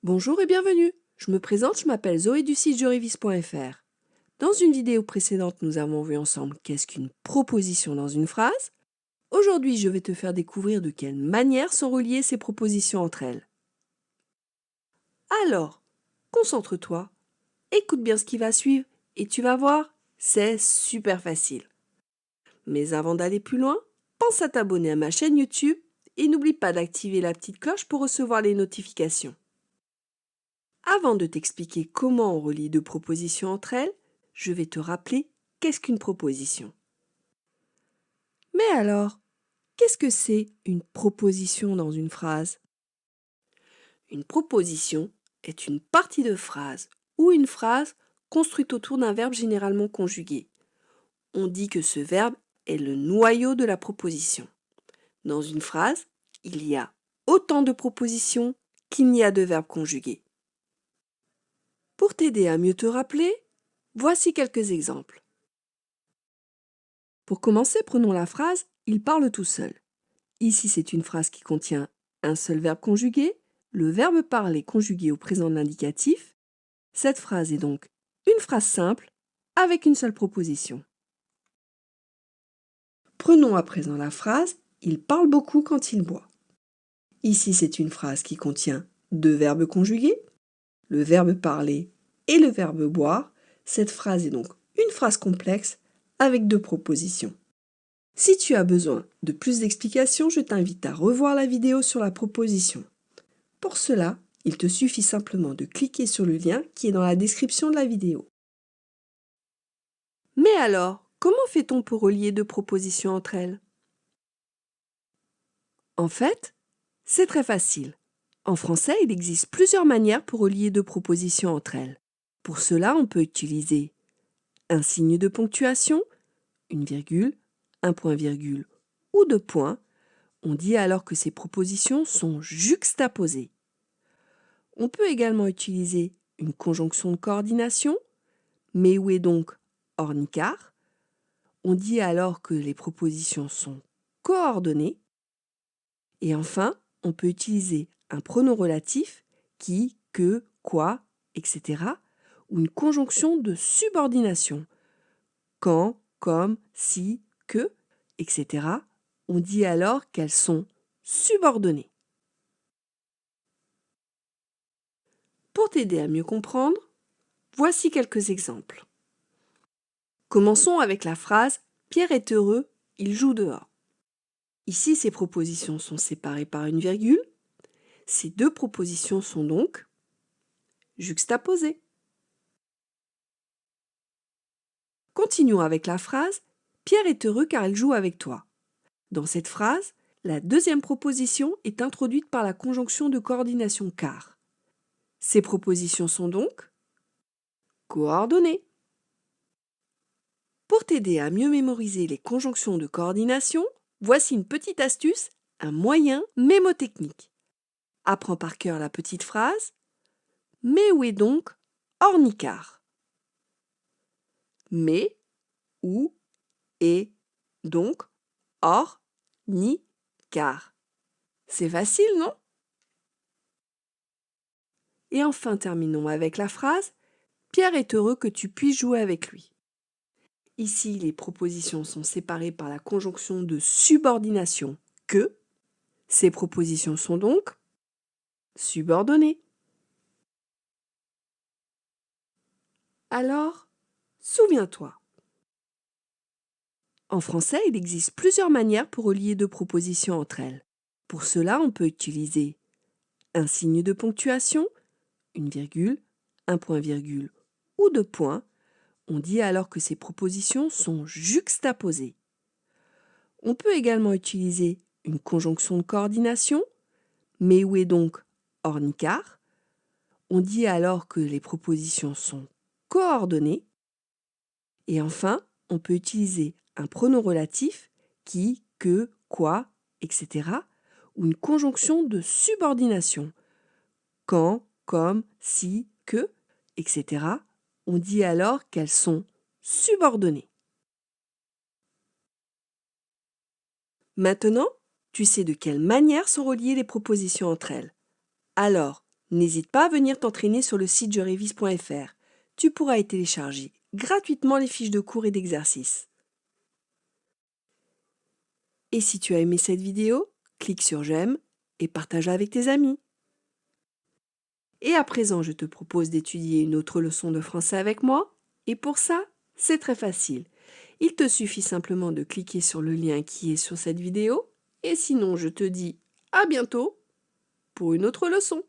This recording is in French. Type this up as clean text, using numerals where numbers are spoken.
Bonjour et bienvenue. Je me présente, je m'appelle Zoé du site jurivis.fr. Dans une vidéo précédente, nous avons vu ensemble qu'est-ce qu'une proposition dans une phrase. Aujourd'hui, je vais te faire découvrir de quelle manière sont reliées ces propositions entre elles. Alors, concentre-toi, écoute bien ce qui va suivre et tu vas voir, c'est super facile. Mais avant d'aller plus loin, pense à t'abonner à ma chaîne YouTube et n'oublie pas d'activer la petite cloche pour recevoir les notifications. Avant de t'expliquer comment on relie deux propositions entre elles, je vais te rappeler qu'est-ce qu'une proposition. Mais alors, qu'est-ce que c'est une proposition dans une phrase? Une proposition est une partie de phrase ou une phrase construite autour d'un verbe généralement conjugué. On dit que ce verbe est le noyau de la proposition. Dans une phrase, il y a autant de propositions qu'il n'y a de verbes conjugués. Pour t'aider à mieux te rappeler, voici quelques exemples. Pour commencer, prenons la phrase « il parle tout seul ». Ici, c'est une phrase qui contient un seul verbe conjugué, le verbe parler conjugué au présent de l'indicatif. Cette phrase est donc une phrase simple avec une seule proposition. Prenons à présent la phrase « il parle beaucoup quand il boit ». Ici, c'est une phrase qui contient deux verbes conjugués, le verbe parler et le verbe boire. Cette phrase est donc une phrase complexe avec deux propositions. Si tu as besoin de plus d'explications, je t'invite à revoir la vidéo sur la proposition. Pour cela, il te suffit simplement de cliquer sur le lien qui est dans la description de la vidéo. Mais alors, comment fait-on pour relier deux propositions entre elles? En fait, c'est très facile. En français, il existe plusieurs manières pour relier deux propositions entre elles. Pour cela, on peut utiliser un signe de ponctuation, une virgule, un point-virgule ou deux points. On dit alors que ces propositions sont juxtaposées. On peut également utiliser une conjonction de coordination, mais où est donc ornicar? On dit alors que les propositions sont coordonnées. Et enfin, on peut utiliser un pronom relatif qui, que, quoi, etc. ou une conjonction de subordination. Quand, comme, si, que, etc. On dit alors qu'elles sont subordonnées. Pour t'aider à mieux comprendre, voici quelques exemples. Commençons avec la phrase « Pierre est heureux, il joue dehors ». Ici, ces propositions sont séparées par une virgule. Ces deux propositions sont donc juxtaposées. Continuons avec la phrase « Pierre est heureux car il joue avec toi ». Dans cette phrase, la deuxième proposition est introduite par la conjonction de coordination car. Ces propositions sont donc coordonnées. Pour t'aider à mieux mémoriser les conjonctions de coordination, voici une petite astuce, un moyen mémotechnique. Apprends par cœur la petite phrase « Mais où est donc ornicar ?» Mais, où, est, donc, or, ni, car. C'est facile, non? Et enfin, terminons avec la phrase « Pierre est heureux que tu puisses jouer avec lui ». Ici, les propositions sont séparées par la conjonction de subordination « que ». Ces propositions sont donc subordonnées. Alors, souviens-toi. En français, il existe plusieurs manières pour relier deux propositions entre elles. Pour cela, on peut utiliser un signe de ponctuation, une virgule, un point-virgule ou deux points. On dit alors que ces propositions sont juxtaposées. On peut également utiliser une conjonction de coordination, mais où est donc ornicar? On dit alors que les propositions sont coordonnées. Et enfin, on peut utiliser un pronom relatif qui, que, quoi, etc. ou une conjonction de subordination. Quand, comme, si, que, etc. On dit alors qu'elles sont subordonnées. Maintenant, tu sais de quelle manière sont reliées les propositions entre elles. Alors, N'hésite pas à venir t'entraîner sur le site jerévise.fr. Tu pourras y télécharger gratuitement les fiches de cours et d'exercices. Et si tu as aimé cette vidéo, clique sur j'aime et partage-la avec tes amis. Et à présent, je te propose d'étudier une autre leçon de français avec moi. Et pour ça, c'est très facile. Il te suffit simplement de cliquer sur le lien qui est sur cette vidéo. Et sinon, je te dis à bientôt pour une autre leçon.